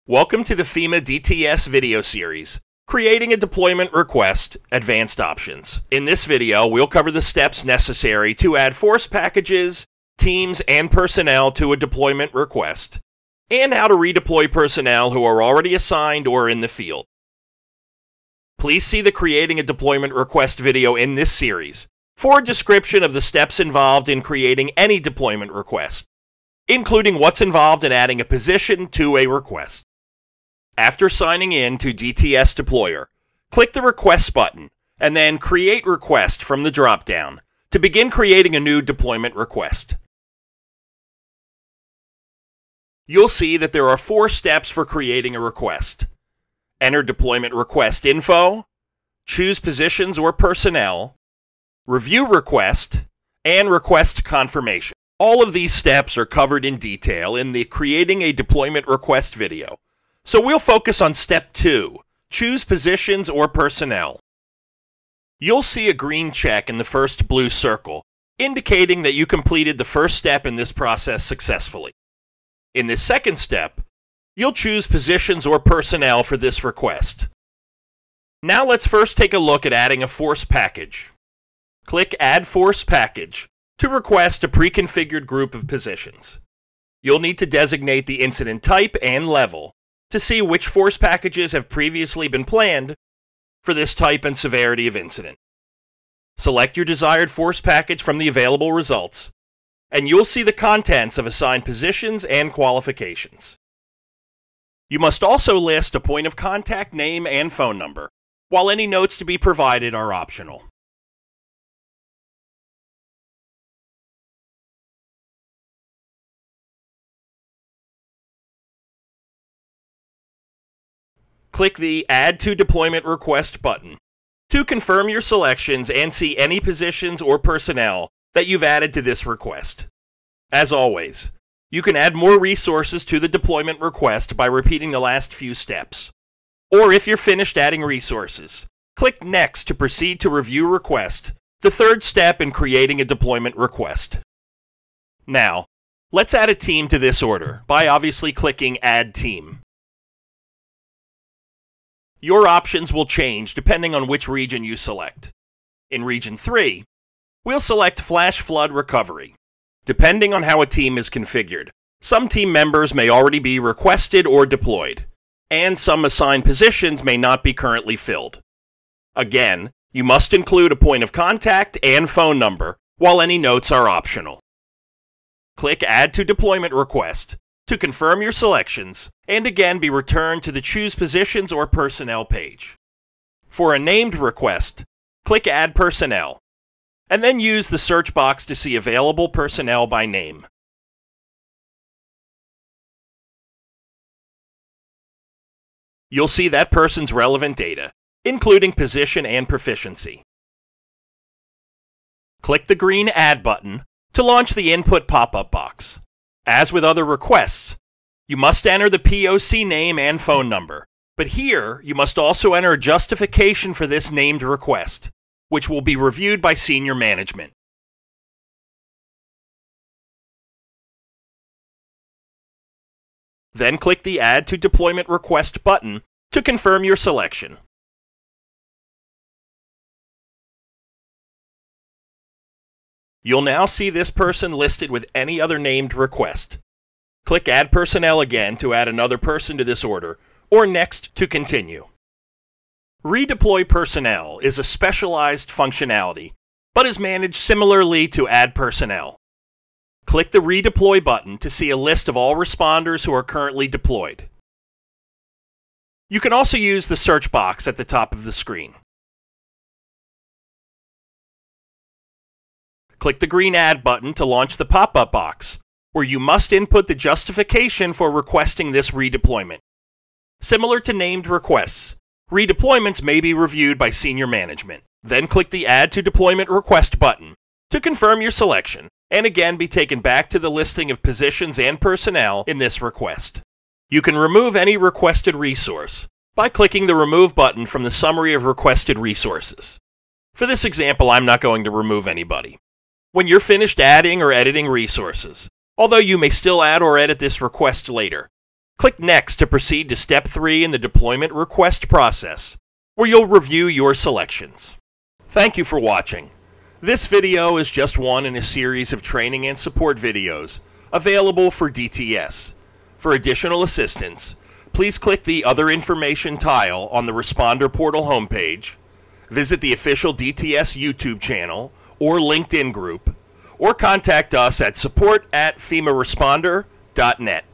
Welcome to the FEMA DTS video series, Creating a Deployment Request, Advanced Options. In this video, we'll cover the steps necessary to add force packages, teams, and personnel to a deployment request, and how to redeploy personnel who are already assigned or in the field. Please see the Creating a Deployment Request video in this series for a description of the steps involved in creating any deployment request, including what's involved in adding a position to a request. After signing in to DTS Deployer, click the Request button and then Create Request from the drop-down to begin creating a new deployment request. You'll see that there are 4 steps for creating a request. Enter deployment request info, choose positions or personnel, review request, and request confirmation. All of these steps are covered in detail in the Creating a Deployment Request video. So we'll focus on step 2, choose positions or personnel. You'll see a green check in the first blue circle, indicating that you completed the first step in this process successfully. In this second step, you'll choose positions or personnel for this request. Now let's first take a look at adding a force package. Click Add Force Package to request a pre-configured group of positions. You'll need to designate the incident type and level to see which force packages have previously been planned for this type and severity of incident. Select your desired force package from the available results, and you'll see the contents of assigned positions and qualifications. You must also list a point of contact name and phone number, while any notes to be provided are optional. Click the Add to Deployment Request button to confirm your selections and see any positions or personnel that you've added to this request. As always, you can add more resources to the deployment request by repeating the last few steps. Or if you're finished adding resources, click Next to proceed to Review Request, the third step in creating a deployment request. Now, let's add a team to this order by obviously clicking Add Team. Your options will change depending on which region you select. In Region 3, we'll select Flash Flood Recovery. Depending on how a team is configured, some team members may already be requested or deployed, and some assigned positions may not be currently filled. Again, you must include a point of contact and phone number, while any notes are optional. Click Add to Deployment Request to confirm your selections, and again be returned to the Choose Positions or Personnel page. For a named request, click Add Personnel, and then use the search box to see available personnel by name. You'll see that person's relevant data, including position and proficiency. Click the green Add button to launch the input pop-up box. As with other requests, you must enter the POC name and phone number, but here you must also enter a justification for this named request, which will be reviewed by senior management. Then click the Add to Deployment Request button to confirm your selection. You'll now see this person listed with any other named request. Click Add Personnel again to add another person to this order, or Next to continue. Redeploy Personnel is a specialized functionality, but is managed similarly to Add Personnel. Click the Redeploy button to see a list of all responders who are currently deployed. You can also use the search box at the top of the screen. Click the green Add button to launch the pop-up box, where you must input the justification for requesting this redeployment. Similar to named requests, redeployments may be reviewed by senior management. Then click the Add to Deployment Request button to confirm your selection, and again be taken back to the listing of positions and personnel in this request. You can remove any requested resource by clicking the Remove button from the summary of requested resources. For this example, I'm not going to remove anybody. When you're finished adding or editing resources, although you may still add or edit this request later, Click Next to proceed to Step 3 in the deployment request process, where you'll review your selections. Thank you for watching. This video is just one in a series of training and support videos available for DTS. For additional assistance, please click the Other Information tile on the Responder Portal homepage, visit the official DTS YouTube channel or LinkedIn group, or contact us at support@femaresponder.net.